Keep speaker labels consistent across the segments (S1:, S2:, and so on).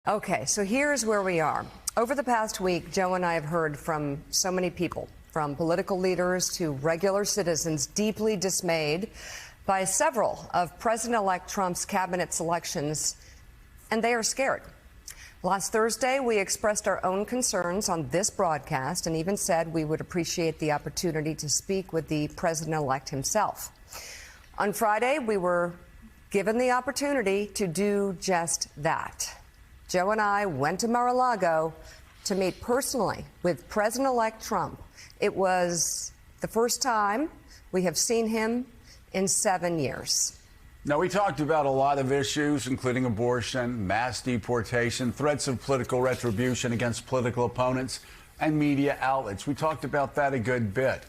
S1: Okay, so here's where we are. Over the past week, Joe and I have heard from so many people, from political leaders to regular citizens, deeply dismayed by several of President-elect Trump's cabinet selections, and they are scared. Last Thursday, we expressed our own concerns on this broadcast and even said we would appreciate the opportunity to speak with the president-elect himself. On Friday, we were given the opportunity to do just that. Joe and I went to Mar-a-Lago to meet personally with President-elect Trump. It was the first time we have seen him in 7 years.
S2: Now, we talked about a lot of issues, including abortion, mass deportation, threats of political retribution against political opponents, and media outlets. We talked about that a good bit.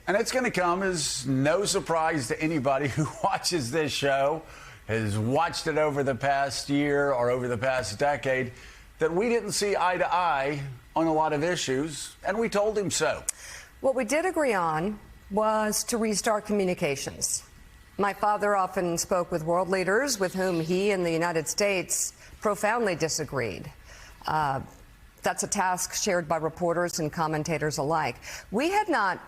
S2: And it's going to come as no surprise to anybody who watches this show, has watched it over the past year or over the past decade, that we didn't see eye to eye on a lot of issues, and we told him so.
S1: What we did agree on was to restart communications. My father often spoke with world leaders with whom he and the United States profoundly disagreed. That's a task shared by reporters and commentators alike. We had not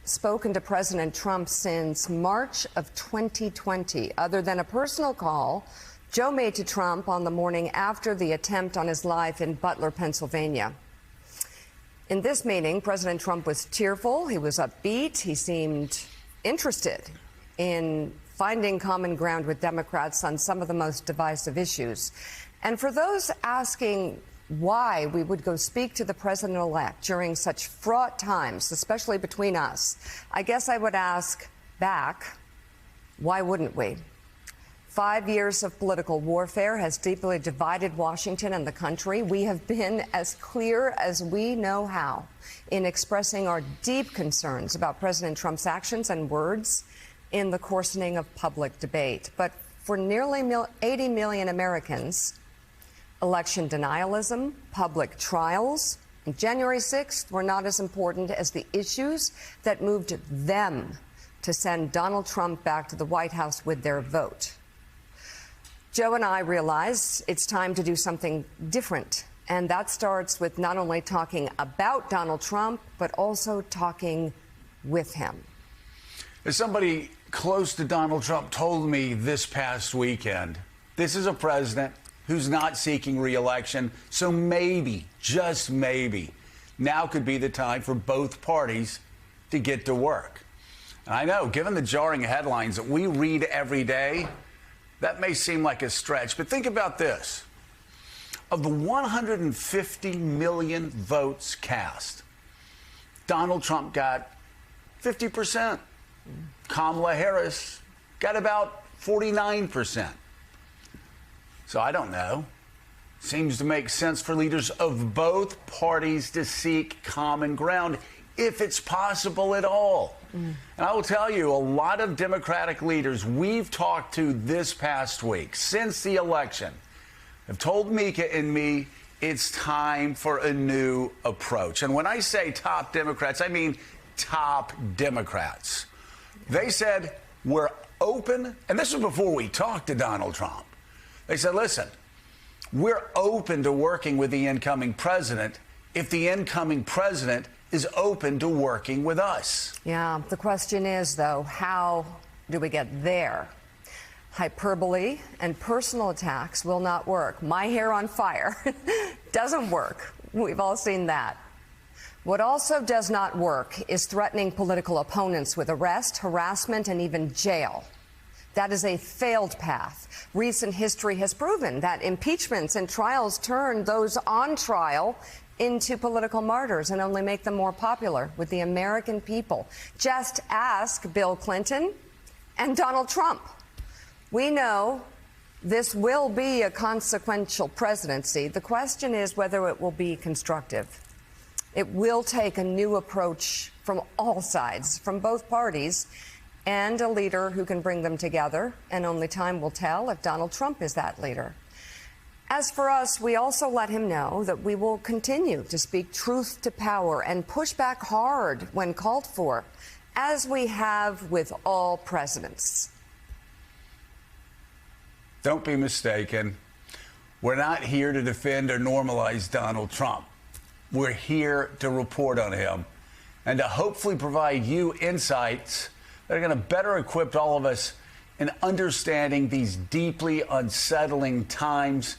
S1: spoken to President Trump since March of 2020, other than a personal call Joe made to Trump on the morning after the attempt on his life in Butler, Pennsylvania. In this meeting, President Trump was cheerful, he was upbeat, he seemed interested in finding common ground with Democrats on some of the most divisive issues. And for those asking why we would go speak to the president-elect during such fraught times, especially between us, I guess I would ask back, why wouldn't we? 5 years of political warfare has deeply divided Washington and the country. We have been as clear as we know how in expressing our deep concerns about President Trump's actions and words in the coarsening of public debate. But for nearly 80 million Americans, election denialism, public trials, and January 6th were not as important as the issues that moved them to send Donald Trump back to the White House with their vote. Joe and I realize it's time to do something different, and that starts with not only talking about Donald Trump, but also talking with him.
S2: As somebody close to Donald Trump told me this past weekend, this is a president who's not seeking re-election, so maybe, just maybe, now could be the time for both parties to get to work. And I know, given the jarring headlines that we read every day, that may seem like a stretch, but think about this. Of the 150 million votes cast, Donald Trump got 50%. Kamala Harris got about 49%. So I don't know. Seems to make sense for leaders of both parties to seek common ground, if it's possible at all. And I will tell you, a lot of Democratic leaders we've talked to this past week, since the election, have told Mika and me it's time for a new approach. And when I say top Democrats, I mean top Democrats. They said, we're open, and this was before we talked to Donald Trump. They said, listen, we're open to working with the incoming president if the incoming president is open to working with us.
S1: Yeah, the question is, though, how do we get there? Hyperbole and personal attacks will not work. My hair on fire doesn't work. We've all seen that. What also does not work is threatening political opponents with arrest, harassment, and even jail. That is a failed path. Recent history has proven that impeachments and trials turn those on trial into political martyrs and only make them more popular with the American people. Just ask Bill Clinton and Donald Trump. We know this will be a consequential presidency. The question is whether it will be constructive. It will take a new approach from all sides, from both parties, and a leader who can bring them together. And only time will tell if Donald Trump is that leader. As for us, we also let him know that we will continue to speak truth to power and push back hard when called for, as we have with all presidents.
S2: Don't be mistaken. We're not here to defend or normalize Donald Trump. We're here to report on him and to hopefully provide you insights that are going to better equip all of us in understanding these deeply unsettling times.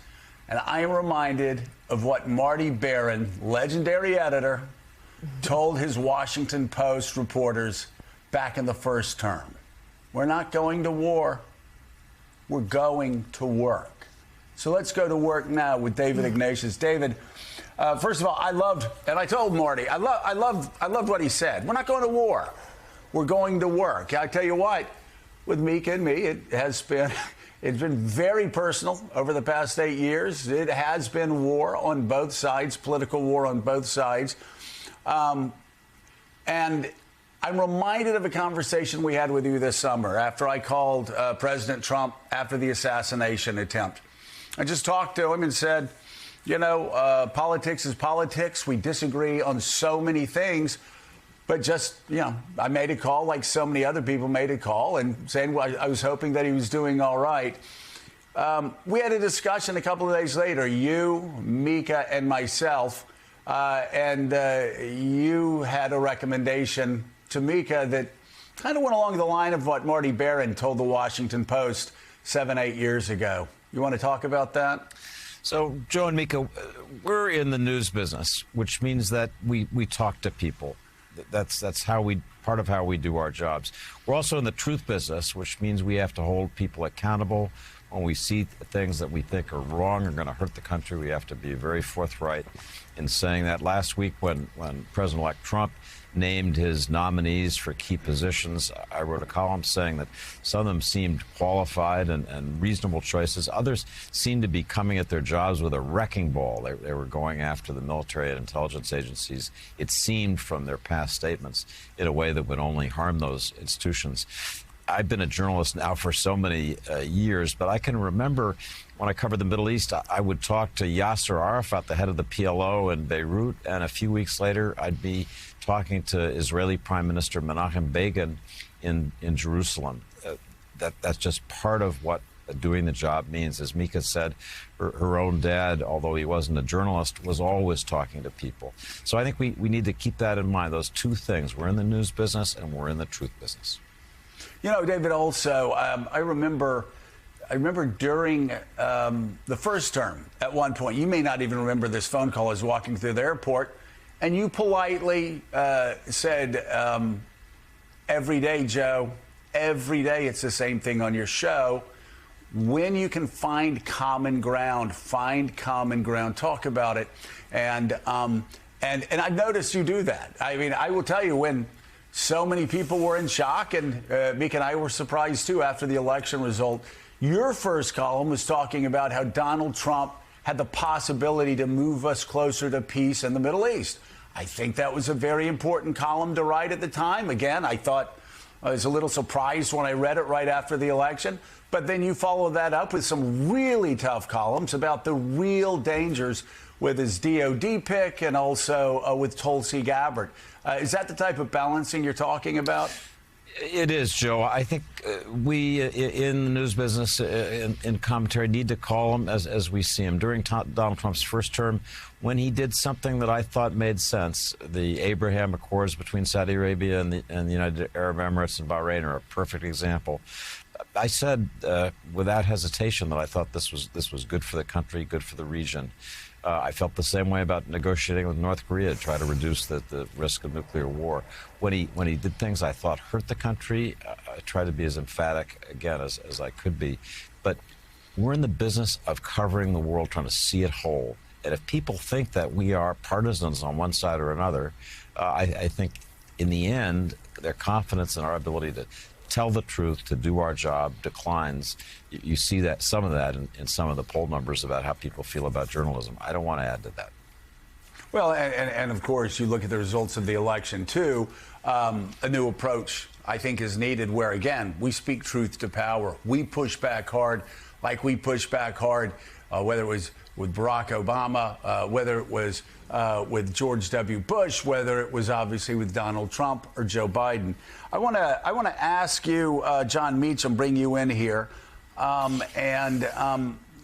S2: And I am reminded of what Marty Baron, legendary editor, told his Washington Post reporters back in the first term. We're not going to war. We're going to work. So let's go to work now with David Ignatius. David, first of all, I loved, and I told Marty, I loved what he said. We're not going to war. We're going to work. I tell you what, with Mika and me, it's been very personal over the past 8 years. It has been war on both sides, political war on both sides. And I'm reminded of a conversation we had with you this summer after I called President Trump after the assassination attempt. I just talked to him and said, you know, politics is politics. We disagree on so many things. But just, you know, I made a call like so many other people made a call and saying, well, I was hoping that he was doing all right. We had a discussion a couple of days later, you, Mika, and myself, and you had a recommendation to Mika that kind of went along the line of what Marty Baron told the Washington Post 7-8 years ago. You want to talk about that?
S3: So, Joe and Mika, we're in the news business, which means that we talk to people. That's how part of how we do our jobs. We're also in the truth business, which means we have to hold people accountable. When we see things that we think are wrong or going to hurt the country, we have to be very forthright in saying that. Last week, when President-elect Trump named his nominees for key positions, I wrote a column saying that some of them seemed qualified and reasonable choices. Others seemed to be coming at their jobs with a wrecking ball. They were going after the military and intelligence agencies, it seemed from their past statements, in a way that would only harm those institutions. I've been a journalist now for so many years, but I can remember when I covered the Middle East, I would talk to Yasser Arafat, the head of the PLO in Beirut, and a few weeks later, I'd be talking to Israeli Prime Minister Menachem Begin in Jerusalem. That's just part of what doing the job means. As Mika said, her own dad, although he wasn't a journalist, was always talking to people. So I think we need to keep that in mind, those two things. We're in the news business and we're in the truth business.
S2: You know, David, also, I remember during the first term, at one point, you may not even remember this phone call. I was walking through the airport, and you politely said, every day, Joe, every day it's the same thing on your show. When you can find common ground, talk about it. And I've noticed you do that. I mean, I will tell you, when so many people were in shock, and Mika and I were surprised, too, after the election result. Your first column was talking about how Donald Trump had the possibility to move us closer to peace in the Middle East. I think that was a very important column to write at the time. Again, I thought I was a little surprised when I read it right after the election. But then you followed that up with some really tough columns about the real dangers with his DOD pick and also with Tulsi Gabbard. Is that the type of balancing you're talking about?
S3: It is, Joe. I think we in the news business, in commentary, need to call him as we see him. During Donald Trump's first term, when he did something that I thought made sense, the Abraham Accords between Saudi Arabia and the United Arab Emirates and Bahrain are a perfect example. I said without hesitation that I thought this was good for the country, good for the region. I felt the same way about negotiating with North Korea to try to reduce the risk of nuclear war. When he did things I thought hurt the country, I tried to be as emphatic, again, as I could be. But we're in the business of covering the world, trying to see it whole. And if people think that we are partisans on one side or another, I think in the end, their confidence in our ability to tell the truth, to do our job, declines. You see that some of that in some of the poll numbers about how people feel about journalism. I don't want to add to that.
S2: Well, and of course, you look at the results of the election, too. A new approach, I think, is needed where, again, we speak truth to power. We push back hard like we push back hard, whether it was with Barack Obama, whether it was with George W. Bush, whether it was obviously with Donald Trump or Joe Biden. I want to ask you, John Meacham, bring you in here.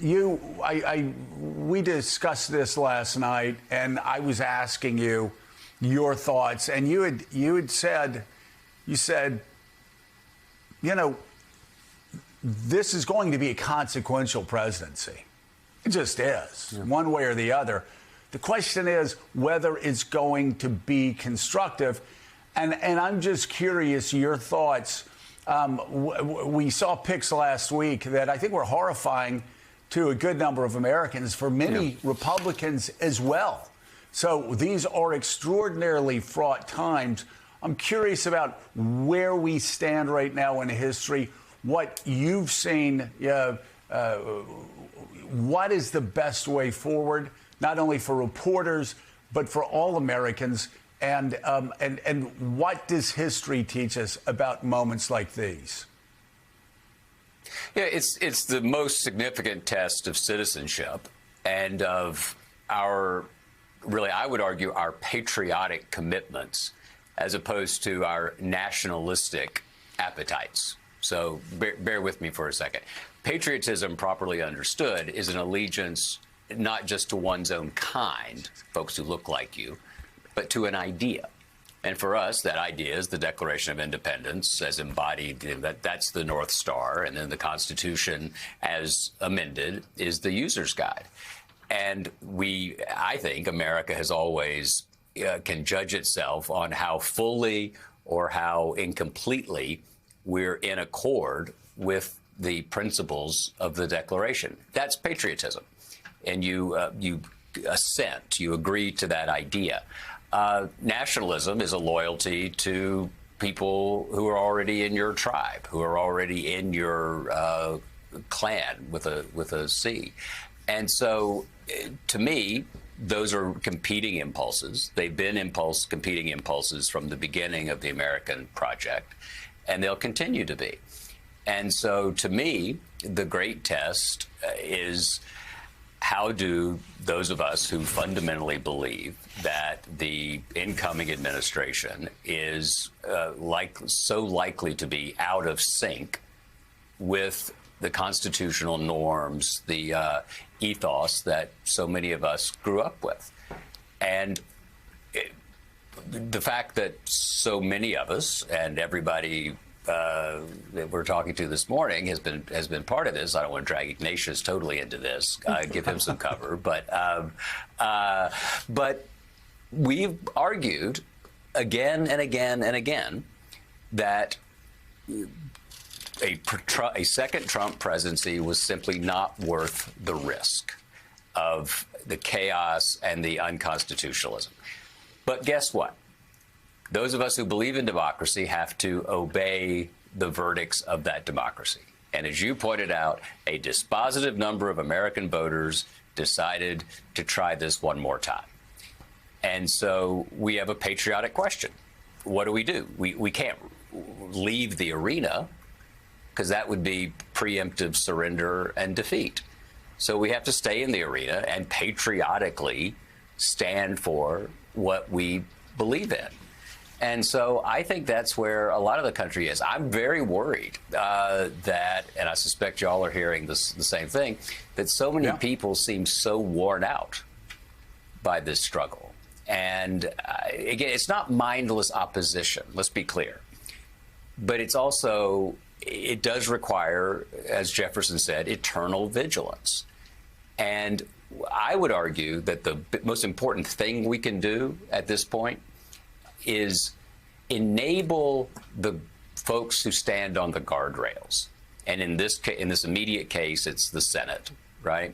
S2: we discussed this last night, and I was asking you your thoughts, and you said, this is going to be a consequential presidency. It just is, one way or the other. The question is whether it's going to be constructive. And I'm just curious, your thoughts. We saw pics last week that I think were horrifying to a good number of Americans, for many Republicans as well. So these are extraordinarily fraught times. I'm curious about where we stand right now in history, what you've seen, what is the best way forward, not only for reporters, but for all Americans, and what does history teach us about moments like these?
S4: Yeah, it's the most significant test of citizenship and of our, really, I would argue, our patriotic commitments as opposed to our nationalistic appetites. So bear with me for a second. Patriotism, properly understood, is an allegiance not just to one's own kind, folks who look like you, but to an idea. And for us, that idea is the Declaration of Independence as embodied, that's the North Star, and then the Constitution as amended is the user's guide. And I think America has always can judge itself on how fully or how incompletely we're in accord with the principles of the Declaration. That's patriotism. And you assent, you agree to that idea. Nationalism is a loyalty to people who are already in your tribe, who are already in your clan with a C. And so, to me, those are competing impulses. They've been competing impulses from the beginning of the American project, and they'll continue to be. And so, to me, the great test is, how do those of us who fundamentally believe that the incoming administration is so likely to be out of sync with the constitutional norms, the ethos that so many of us grew up with? And the fact that so many of us, and everybody that we're talking to this morning has been part of this. I don't want to drag Ignatius totally into this. Give him some cover, but we've argued again and again and again that a second Trump presidency was simply not worth the risk of the chaos and the unconstitutionalism. But guess what? Those of us who believe in democracy have to obey the verdicts of that democracy. And as you pointed out, a dispositive number of American voters decided to try this one more time. And so we have a patriotic question. What do? We can't leave the arena, because that would be preemptive surrender and defeat. So we have to stay in the arena and patriotically stand for what we believe in. And so I think that's where a lot of the country is. I'm very worried that, and I suspect y'all are hearing the same thing, that so many people seem so worn out by this struggle. And again, it's not mindless opposition, let's be clear. But it's also, it does require, as Jefferson said, eternal vigilance. And I would argue that the most important thing we can do at this point is enable the folks who stand on the guardrails. And in this immediate case, it's the Senate, right?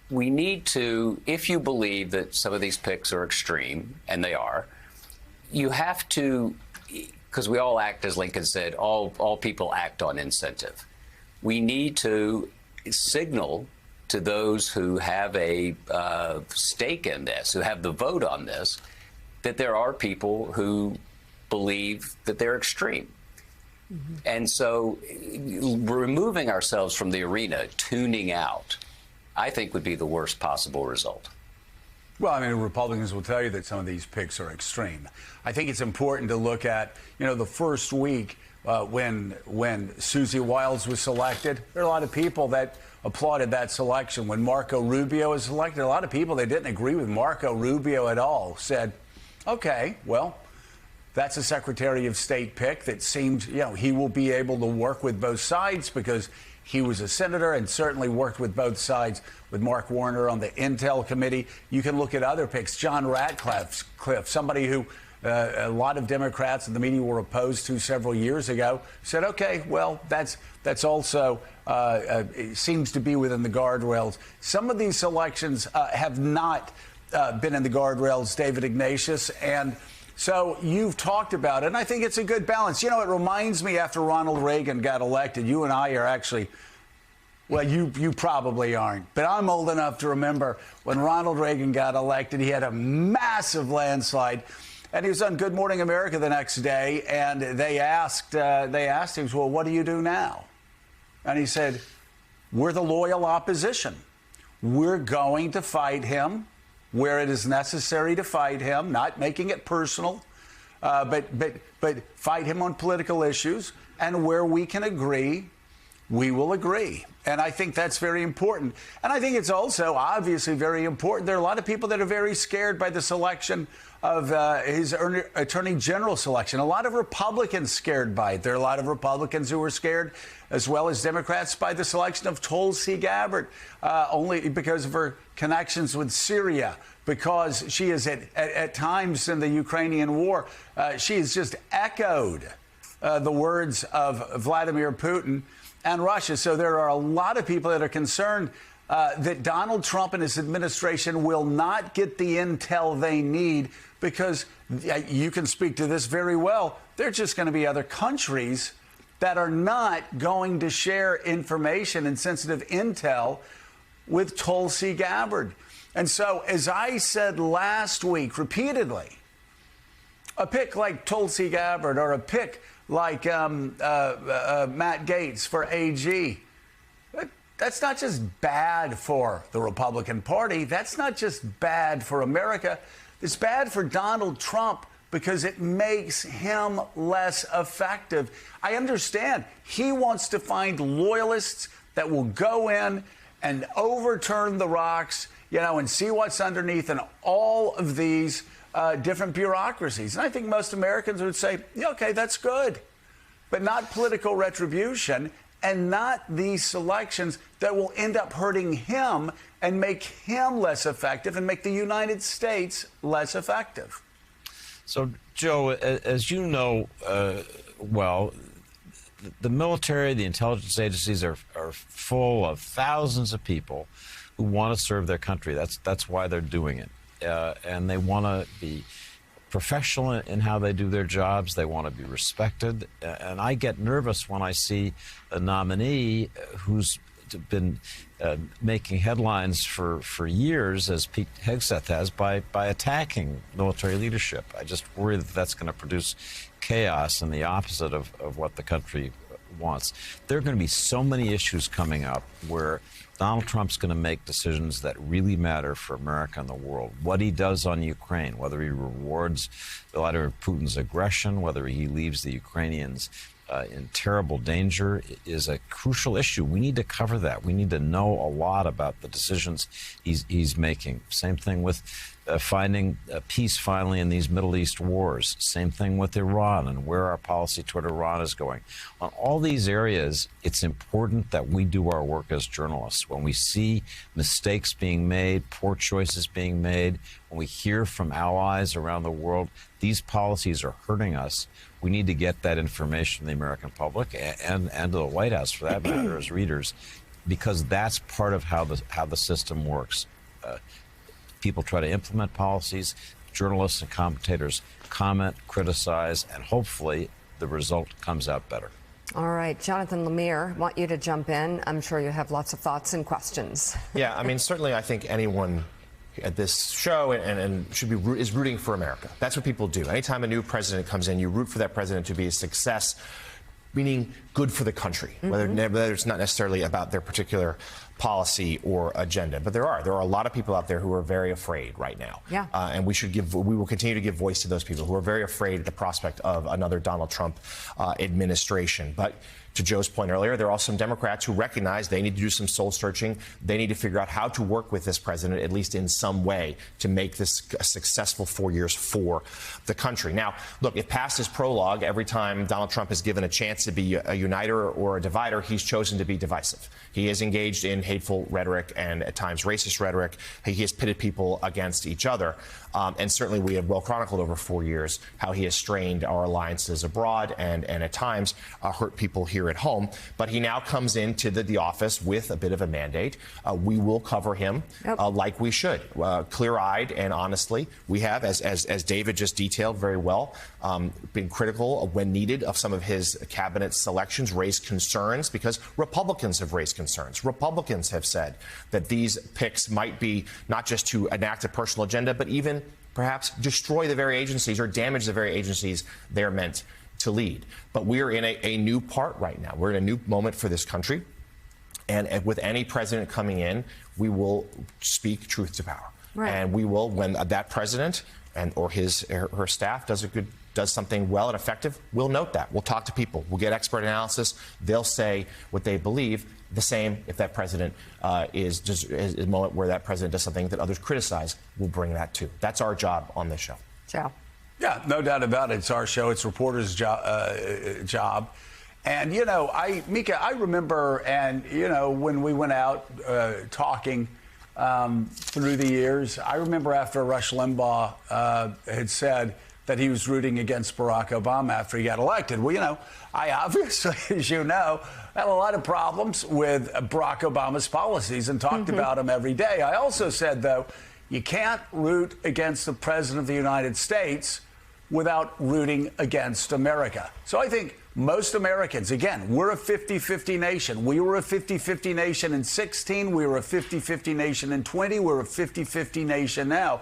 S4: We need to, if you believe that some of these picks are extreme, and they are, you have to, because we all act, as Lincoln said, all people act on incentive. We need to signal to those who have a stake in this, who have the vote on this, that there are people who believe that they're extreme. Mm-hmm. And so removing ourselves from the arena, tuning out, I think would be the worst possible result.
S2: Well, I mean, Republicans will tell you that some of these picks are extreme. I think it's important to look at, the first week when Susie Wiles was selected. There are a lot of people that applauded that selection. When Marco Rubio was elected, a lot of people that didn't agree with Marco Rubio at all said, okay, well, that's a Secretary of State pick that seemed, he will be able to work with both sides because he was a senator and certainly worked with both sides with Mark Warner on the Intel Committee. You can look at other picks. John Ratcliffe, somebody who a lot of Democrats and the media were opposed to several years ago, said, okay, well, that's also seems to be within the guardrails. Some of these selections have not been in the guardrails, David Ignatius, and so you've talked about it, and I think it's a good balance. It reminds me after Ronald Reagan got elected, you and I are actually, well, you probably aren't, but I'm old enough to remember when Ronald Reagan got elected, he had a massive landslide, and he was on Good Morning America the next day, and they asked him, well, what do you do now? And he said, we're the loyal opposition. We're going to fight him where it is necessary to fight him, not making it personal, but fight him on political issues. And where we can agree, we will agree. And I think that's very important. And I think it's also obviously very important. There are a lot of people that are very scared by the selection of his Attorney General selection. A lot of Republicans scared by it. There are a lot of Republicans who are scared, as well as Democrats, by the selection of Tulsi Gabbard, only because of her connections with Syria, because she is at times in the Ukrainian war, she has just echoed the words of Vladimir Putin and Russia. So there are a lot of people that are concerned that Donald Trump and his administration will not get the intel they need because you can speak to this very well. There are just going to be other countries that are not going to share information and sensitive intel with Tulsi Gabbard. And so, as I said last week repeatedly, a pick like Tulsi Gabbard or a pick like Matt Gaetz for AG, that's not just bad for the Republican Party. That's not just bad for America. It's bad for Donald Trump because it makes him less effective. I understand he wants to find loyalists that will go in and overturn the rocks, and see what's underneath in all of these different bureaucracies. And I think most Americans would say, yeah, okay, that's good, but not political retribution and not these selections that will end up hurting him and make him less effective and make the United States less effective.
S3: So, Joe, as you know well, the military, the intelligence agencies are full of thousands of people who want to serve their country. That's why they're doing it. And they want to be professional in how they do their jobs. They want to be respected. And I get nervous when I see a nominee who's been making headlines for years, as Pete Hegseth has, by attacking military leadership. I just worry that that's going to produce chaos and the opposite of what the country wants. There are going to be so many issues coming up where Donald Trump's going to make decisions that really matter for America and the world. What he does on Ukraine, whether he rewards Vladimir Putin's aggression, whether he leaves the Ukrainians in terrible danger, is a crucial issue. We need to cover that. We need to know a lot about the decisions he's making. Same thing with finding peace finally in these Middle East wars. Same thing with Iran and where our policy toward Iran is going. On all these areas, it's important that we do our work as journalists. When we see mistakes being made, poor choices being made, when we hear from allies around the world, these policies are hurting us. We need to get that information to the American public and to the White House, for that matter, as readers, because that's part of how the system works. People try to implement policies. Journalists and commentators comment, criticize, and hopefully the result comes out better.
S1: All right, Jonathan Lemire, want you to jump in. I'm sure you have lots of thoughts and questions.
S5: Yeah, I mean, certainly I think anyone at this show and is rooting for America. That's what people do. Anytime a new president comes in, you root for that president to be a success, meaning good for the country, whether it's not necessarily about their particular policy or agenda. But there are a lot of people out there who are very afraid right now.
S1: Yeah.
S5: And we will continue to give voice to those people who are very afraid at the prospect of another Donald Trump administration. But to Joe's point earlier, there are also some Democrats who recognize they need to do some soul searching. They need to figure out how to work with this president, at least in some way, to make this a successful 4 years for the country. Now, look, if past his prologue, every time Donald Trump is given a chance to be a uniter or a divider, he's chosen to be divisive. He is engaged in hateful rhetoric and at times racist rhetoric. He has pitted people against each other. And certainly we have well chronicled over 4 years how he has strained our alliances abroad and at times hurt people here at home. But he now comes into the office with a bit of a mandate. We will cover him like we should, clear-eyed and honestly. We have, as David just detailed very well, been critical of, when needed, of some of his cabinet selections, raised concerns because Republicans have raised concerns. Republicans have said that these picks might be not just to enact a personal agenda, but even perhaps destroy the very agencies or damage the very agencies they're meant to lead. But we're in a new part right now. We're in a new moment for this country. And with any president coming in, we will speak truth to power.
S1: Right.
S5: And we will, when that president or her staff does something well and effective, we'll note that. We'll talk to people. We'll get expert analysis. They'll say what they believe. The same if that president is a moment where that president does something that others criticize, we'll bring that too. That's our job on this show.
S1: Joe.
S2: Yeah, no doubt about it. It's our show. It's reporters' job. And, Mika, I remember, and, when we went out talking through the years, I remember after Rush Limbaugh had said that he was rooting against Barack Obama after he got elected. Well, I obviously, as you know, had a lot of problems with Barack Obama's policies and talked about them every day. I also said, though, you can't root against the President of the United States without rooting against America. So I think most Americans, again, we're a 50-50 nation. We were a 50-50 nation in 16. We were a 50-50 nation in 20. We're a 50-50 nation now.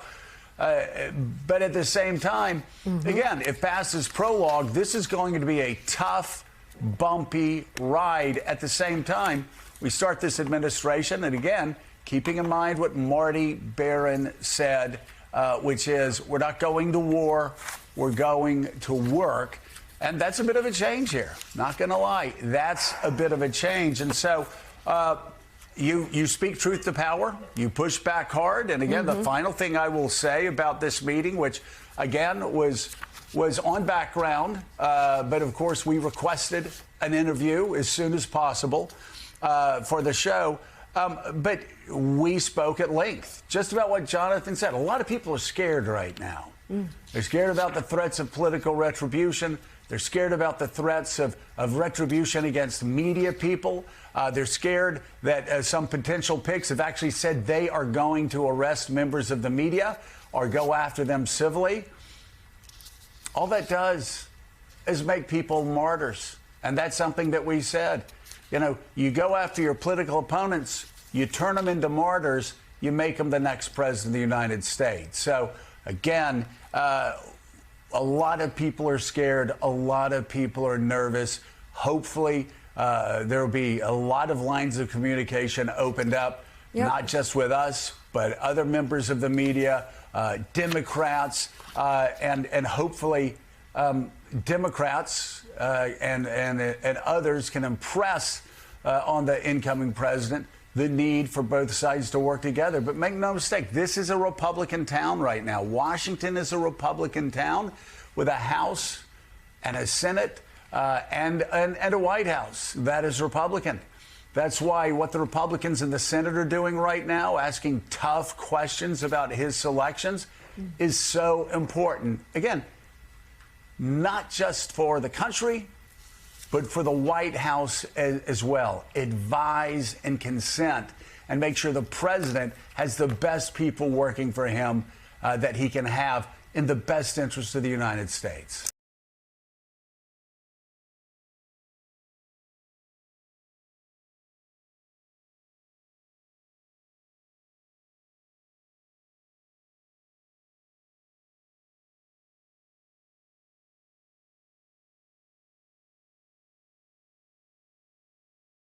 S2: But at the same time, again, if past is prologue, this is going to be a tough, bumpy ride. At the same time, we start this administration, and again, keeping in mind what Marty Baron said, which is we're not going to war, we're going to work. And that's a bit of a change here. Not going to lie. That's a bit of a change. And so you speak truth to power. You push back hard. And again, the final thing I will say about this meeting, which, again, was on background, but, of course, we requested an interview as soon as possible for the show. But we spoke at length just about what Jonathan said. A lot of people are scared right now. They're scared about the threats of political retribution. They're scared about the threats of retribution against media people. They're scared that some potential picks have actually said they are going to arrest members of the media or go after them civilly. All that does is make people martyrs. And that's something that we said. You go after your political opponents, you turn them into martyrs, you make them the next president of the United States. So, again, a lot of people are scared. A lot of people are nervous. Hopefully, there will be a lot of lines of communication opened up, not just with us, but other members of the media, Democrats, and hopefully Democrats and others can impress on the incoming president the need for both sides to work together. But make no mistake, this is a Republican town right now. Washington is a Republican town with a House and a Senate and a White House that is Republican. That's why what the Republicans in the Senate are doing right now, asking tough questions about his selections, is so important. Again, not just for the country, but for the White House as well. Advise and consent and make sure the president has the best people working for him that he can have in the best interest of the United States.